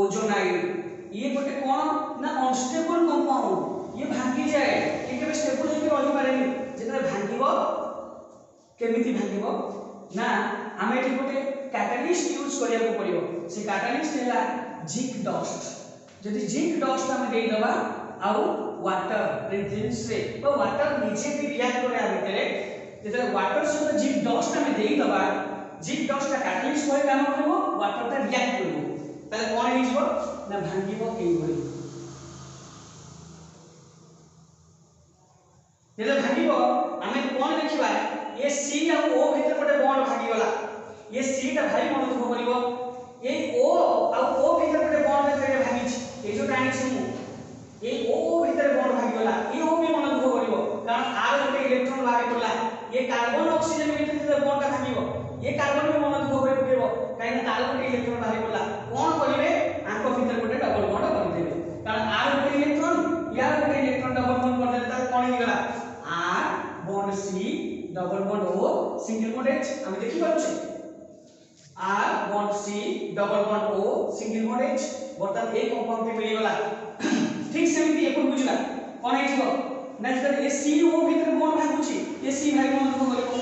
ओजोनाइड ये गोटे कोन ना अनस्टेबल कंपाउंड ये भांगी जाए ये केबे स्टेबल हे रहि पारेनी जेतरे भांगीबो केमिति भांगीबो ना हमें एठी गोटे कैटलिस्ट यूज करिया को पड़िबो से कैटलिस्ट हैला जिंक डस्ट जदि जिंक डस्ट हम दे दबा आउ वाटर प्रेजेंस रे तो वाटर नीचे भी रिएक्ट करे आ भितरे जेतरे वाटर से जिंक डस्ट हम दे दबा जिंक डस्ट का कैटलिस्ट होय काम करबो वाटर ता रिएक्ट करबो ताले कोन हे जिवो ना भांगिबो एई भली जेले भांगिबो आमे कोन देखिबा ये सी आ ओ भीतर गोटे बॉन्ड भागी गला ये सी टा भाई मन दुख करिवो ए ओ आ ओ भीतर गोटे बॉन्ड देखरे भागी छी ए जो टाणी छी मु ए ओ भीतर बॉन्ड भागी गला ए ओ भी मन दुख करिवो कारण आर गोटे इलेक्ट्रॉन बाहर पड़ला ये कार्बन ऑक्सीजन भीतर बॉन्ड टा भागीबो ये कार्बन भी मन दुख करिवो केबो काहे ना तार गोटे इलेक्ट्रॉन बाहर पड़ला कोन करिवे आंको भीतर गोटे डबल बॉन्ड कर देबे कारण आर गोटे इलेक्ट्रॉन यार गोटे इलेक्ट्रॉन डबल बॉन्ड कर देले त कोन हे गला R bond C double bond O single bond H हम देखि पाछे R bond C double bond O single bond H बर्तन ए कंपाउंड पे मिली गला ठीक सेमती एपन बुझला कोन हे जिवो ना जब ए सी ओ भीतर बॉन्ड भागुची ए सी भाई बॉन्ड को करबो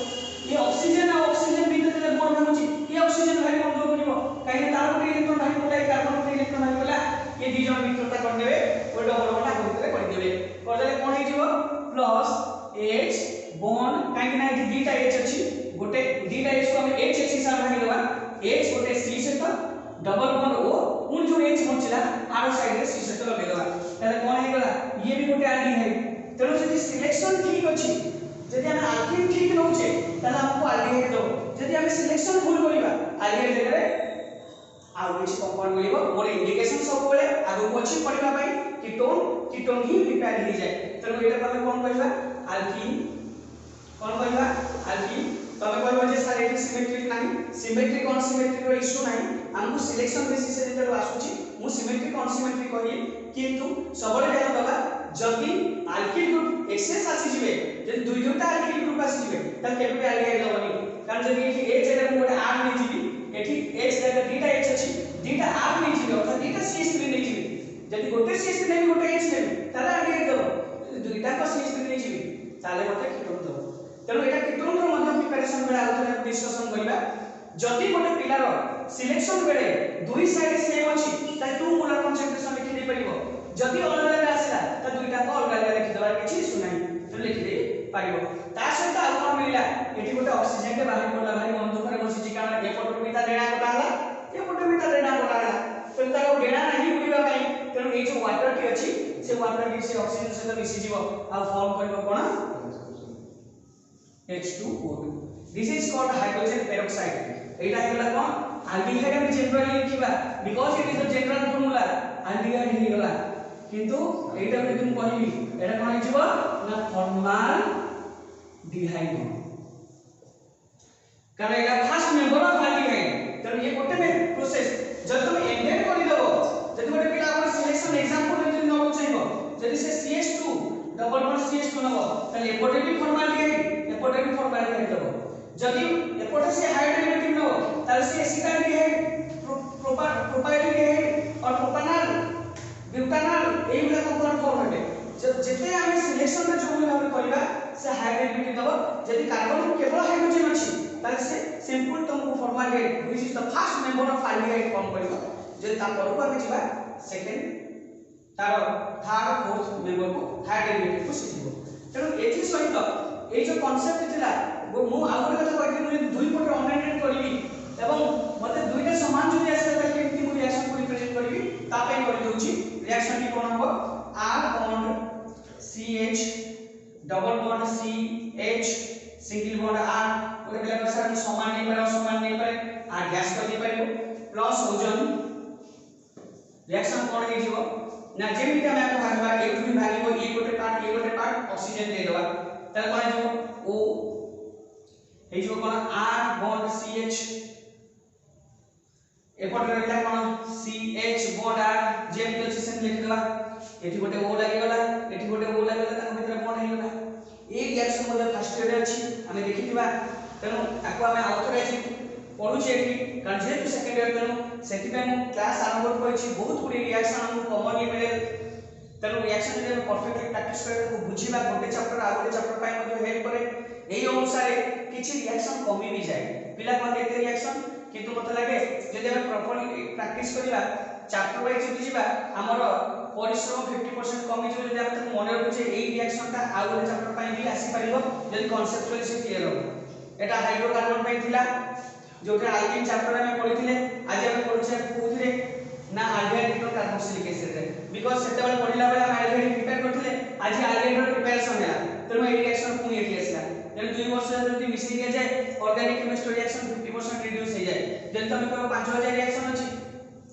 ये ऑक्सीजन आ ऑक्सीजन भीतर जब बॉन्ड भागुची ये ऑक्सीजन भाई बॉन्ड को करबो काहे ना तार गोटे इलेक्ट्रॉन भाई पड़ला कार्बन गोटे इलेक्ट्रॉन भाई पड़ला ये दी जण मित्रता कर देबे ओ डबल बॉन्ड आ भीतर कर देबे कर देले कोन हे जिवो प्लस H बॉन्ड काहे ना ये दीटा H अछि गोटे दीटा H को हम H हिसाब भागी देबा H गोटे C सहित डबल बॉन्ड O उन जो H बचिला आरो साइड रे C सहित लगे देबा ताले कोन हे गला ये भी गोटे एल्डिहाइड तेनो जदि सिलेक्शन ठीक अछि जदि हम एल्किन ठीक नउछे ताले हमको एल्डिहाइड दो जदि हम सिलेक्शन भूल करिबा एल्डिहाइड जगह आउ किछि कंपाउंड मिलिबो मोर इंडिकेशन सब बेले आगु अछि पढिबा पई कीटोन ही प्रिपेयर हो जाय तेनो एटा हम कोन कहबा एल्किन कोन कहबा एल्किन तमे कहबो जे सर एटी सिमेट्रिक नाही सिमेट्रिक ऑन सिमेट्रिक रो इशू नाही हमको सिलेक्शन बेसिस से जेतरो आसुची मु सिमेट्रिक ऑन सिमेट्रिक कहि किंतु सबले ध्यान दबा जदि एल्किल ग्रुप एक्सेस आसी जिवे जदि दुई दुटा एल्किल ग्रुप आसी जिवे त केबे एल्डिहाइड होबनी कारण जदि एठी H जगह मोटे R नै जिबी एठी H जगह दीटा H अछि दीटा R नै जिबी अर्थात दीटा CH3 नै जिबी जदि गोटे CH3 नै गोटे H नै ताले एल्डिहाइड दबो दुईटा को CH3 नै जिबी ताले मते कीटोन दबो तेनो एटा कीटोन रो मध्ये प्रिपरेशन बेला आउथले डिस्कशन करिबा जदि गोटे पिलार सिलेक्शन बेले दुई साइड सेम अछि त टू मोलर कंसंट्रेशन लिखि दे परिबो जदि अलग अलग आसला त दुईटा को अलग अलग लिखि देबार किछि इशू नाही तो लिखि दे परिबो ता सहित आ कोन मिलला एठी गोटे ऑक्सीजन के बाहर पडला भारी मन दुखरे बसिछि कारण एपट मिता डेणा कोटाला एपट मिता डेणा कोटाला तो ताको डेणा नाही उडिबा पई तेनु ए जो वाटर टी अछि से वाटर टी से ऑक्सीजन सहित मिसि जीवो आ फॉर्म करबो कोन H2O2 this is called hydrogen peroxide एटा हेला कोन एल्डिहाइड हम जनरली लिखिबा because it is the general formula aldehyde हे गला किंतु एटा भी तुम कहिबी एटा कोन हिजबो ना फॉर्माल डिहाइड कारण एटा फर्स्ट मेंबर ऑफ एल्डिहाइड तो ये गोटे में प्रोसेस जब तुम एंडेड करि दबो जदि गोटे पिला अपन सिलेक्शन एग्जांपल जदि नबो चाहिबो जदि से CH2 डबल बॉन्ड CH2 नबो तले एपोटे भी फॉर्मालडिहाइड एपोटे भी फॉर्मालडिहाइड दबो जदि एपोटे से हाइड्रोजन नबो तले से एसिटाल्डिहाइड प्रोपाइलडिहाइड और प्रोपानल ब्यूटानल एई गुला कंपाउंड फॉर्म हेबे जेते हम सिलेक्शन रे जो भाबे करबा से हाइड्रोजन दबो जदि कार्बन केवल हाइड्रोजन अछि तले से सिंपल तुमको formaldehyde which is the first member of aldehyde form करबा जे ता परको हम जिबा सेकंड तार थर्ड फोर्थ मेंबर को हाइड्रोजन को सिजिबो तेनु एथि सहित ए जो कांसेप्ट थिला मु आगुर कथा कहथि मु दुई पट अनरेटेड करबी एवं मते दुईटा समान जदि आसे त केमति मु रिएक्शन को रिप्रेजेंट करबी ता पय करि दोछि रिएक्शन की कोन हबो R bond CH double bond CH single bond R ओरे बेला सर समान नहीं पारे आ गैस कर दे पारिबो प्लस ओजोन रिएक्शन कोन हे जिवो ना जेमिति हम आपको भागबा एक भी भागिबो ए गोटे पार्ट ऑक्सीजन दे देबा त कोन जिवो O हे जो कोन R बॉन्ड CH एपट रहला कोन CH बॉन्ड R जेमिति अछि से लिख देबा एठी गोटे O लागि गला एठी गोटे O लागि गला ताको भीतर बॉन्ड हे गला ए रिएक्शन मध्ये फर्स्ट ईयर अछि हमें देखिथिबा तेनु ताको हमें ऑथराइज पढुछि एठी कारण जेतु सेकंड ईयर तेनु सेति पे हम क्लास आरंभ करछि बहुत गुडी रिएक्शन हम कॉमनली मिले तेनु रिएक्शन जे परफेक्टली प्रैक्टिस करे को बुझिबा गोटे चैप्टर आ गोटे चैप्टर पाई मध्ये हेल्प करे एई अनुसार किछि रिएक्शन कमी भी जाय पिला माने एते रिएक्शन किंतु मते लागे जदि हम प्रॉपर्ली प्रैक्टिस करिबा चैप्टर वाइज जदि जिबा हमर परिश्रम 50% कमी जो जदि हम तक मने रखुचे एई रिएक्शन ता आ गोटे चैप्टर पाई भी आसी परिबो जदि कांसेप्चुअली से क्लियर हो एटा हाइड्रोकार्बन पाई थिला जोटा आल्किन चैप्टर में पढिथिले आज हम पढुचे कोथिरे ना अल्डिहाइड और कार्बोक्सिलिक एसिड रे बिकॉज़ सेते बेले पढिला बेला हम अल्डिहाइड प्रिपेयर करथिले आज अल्डिहाइड रो प्रिपरेशन हैला तेनु ए रिएक्शन पुनी एठी आसला तेनु 2 वर्ष जदी मिसई दिया जाए ऑर्गेनिक केमिस्ट्री रिएक्शन 50% रिड्यूस हो जाए जब तमे कहो 5000 रिएक्शन अछि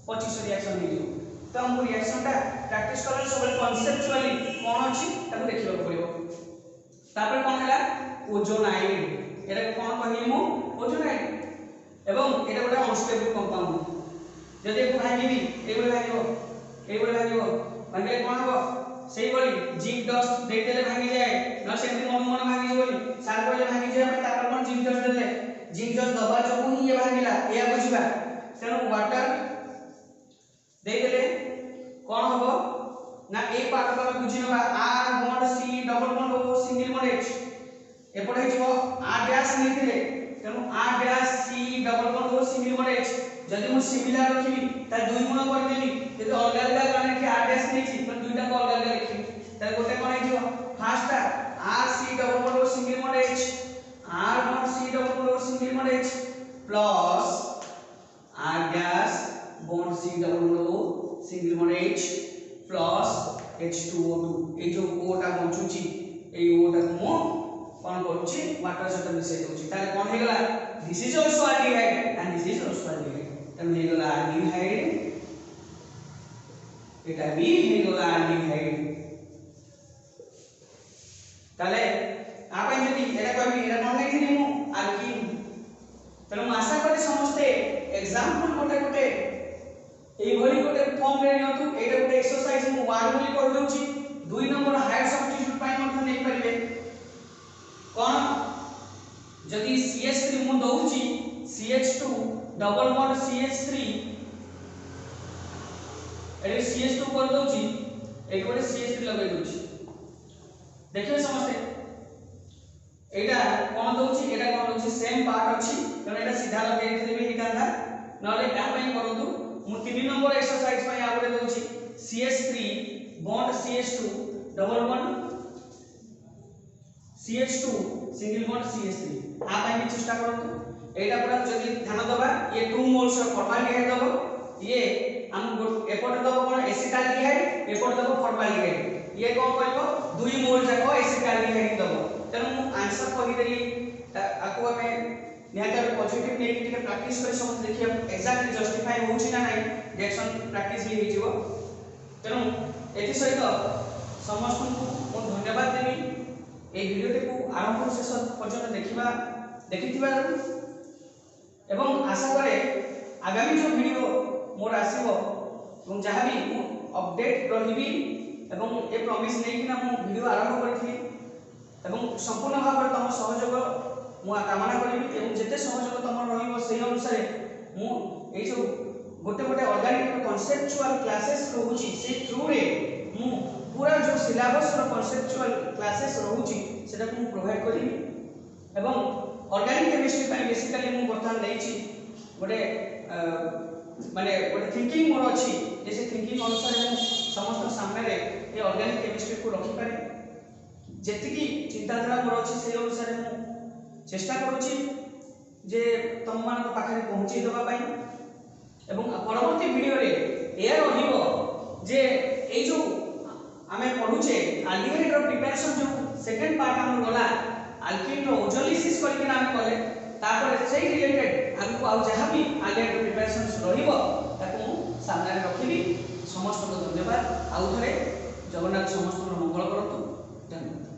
2500 रिएक्शन हो जाए तो हम रिएक्शन टा प्रैक्टिस करले सब कॉन्सेप्चुअली कोन अछि ताको देखिबा पड़िबो तापर कोन हैला ओजोनाइड एटा कोन कहली मु ओजोनाइड एवं एटा गोटे अनस्टेबल कंपाउंड जदि को भांगिबी एबोले भांगिबो भांगिले कोन हबो सेही बोली जिंक डस्ट दे देले भांगी जाए न सेमति मन भांगी बोली सार बोले भांगी जाए पे तापर कोन जिंक डस्ट देले जिंक डस्ट दबा चकु ही ये भांगिला एया बुझिबा तेनु वाटर दे देले कोन हबो ना ए पार्ट को बुझिनबा R bond C double bond O single bond H एपटे हिजो R डैश नेथिले तेनु R dash C double bond O single bond H जदि मु सिमिलर रखिबी त दुई गुण कर देबी जदि अलग अलग काने कि R डैश नेछि त दुईटा को अलग अलग लिखिबी त गोटे कोन हिजो first R C double bond O single bond H R bond C double bond O single bond H plus R dash bond C double bond O single bond H plus H2O2 ए जो O टा बंचुची ए O टा मु कोन करूची वाटर सहित मिसै दोची ताले कोन हे गला this is also aldehyde and this is also aldehyde तब हे गला अल्डिहाइड एटा भी हे गला अल्डिहाइड ताले आपन जदी एटा कहबी एटा कोन लेखिनी मु अल्कीन तनु आशा करी समस्त एग्जांपल गोटे गोटे एई भली गोटे फॉर्म रे नियंतु एटा गोटे एक्सरसाइज मु वार्ड बोली कर दउची 2 नंबर हायर सब्स्टिट्यूट पाई मत नै परिबे कोन जदी CH3 मु दउची CH2 double bond CH3 AD CH2 कर दउची एक गोटे CH3 लगे दउची देखिबे समझते एटा कोन दउची एटा कोन दउची सेम पार्ट अछि तने एटा सीधा लगे देबे हितांदा नले का पई करंतु मु 3 नंबर एक्सरसाइज पई आगरे दउची CH3 bond CH2 double bond CH2 single bond CH3 आ पई भी चेष्टा करंतु एटा पूरा जदी ध्यान दबा ये 2 मोल्स फॉर्माल्डिहाइड दबो ये हम एपोर्ट दबो कोन एसिटाल्डिहाइड एपोर्ट दबो फॉर्माल्डिहाइड ये कोन करबो 2 मोल जाको एसिटाल्डिहाइड दबो तेनु मु आंसर कहि देली आकु हमें निहातर पॉजिटिव नेगेटिव प्रैक्टिस कर समझ देखिए एग्जैक्टली जस्टिफाई होउची ना नाही रिएक्शन प्रैक्टिस भी हिजिवो तेनु एथि सहित समस्त को धन्यवाद देबी ए वीडियो को आरंभ शेष पर्यंत देखिथिबा एवं आशा करे आगामी जो वीडियो मोर आसीबो एवं जहाँ भी अपडेट रहिबी एवं ए प्रॉमिस नै कि ना मु वीडियो आरंभ करथि एवं संपूर्ण भाव तम सहयोग मु कामना करिबी एवं जेते सहयोग तम रहिबो सेही अनुसार मु ए जो गोटे गोटे ऑर्गेनिक कॉन्सेप्चुअल क्लासेस रहउची से थ्रू रे मु पूरा जो सिलेबस रो कॉन्सेप्चुअल क्लासेस रहउची सेटा को मु प्रोवाइड करिबी एवं ऑर्गेनिक केमिस्ट्री पई बेसिकली मु बर्तमान लेछि गोटे माने गोटे थिंकिंग मोर अछि जैसे थिंकिंग अनुसार मु समस्त सामने रे ए ऑर्गेनिक केमिस्ट्री को रखि पारे जेतिकी चिंताधारा मोर अछि से अनुसार मु चेष्टा करूछि जे तम मान पाखरे पहुंची देबा पई एवं परवर्ती वीडियो रे ए रहिबो जे ए जो आमे पढुचे अल्डिहाइड रो प्रिपरेशन जो सेकंड पार्ट हम गला अल्कीन रो ओजोलिसिस करके नाम कले तापर से रिलेटेड हमको आउ जहां भी अल्डिहाइड रो प्रिपरेशन रहिबो ताको सामने रखिबी समस्त को धन्यवाद आउ थरे जगन्नाथ समस्त मंगल करतु धन्यवाद।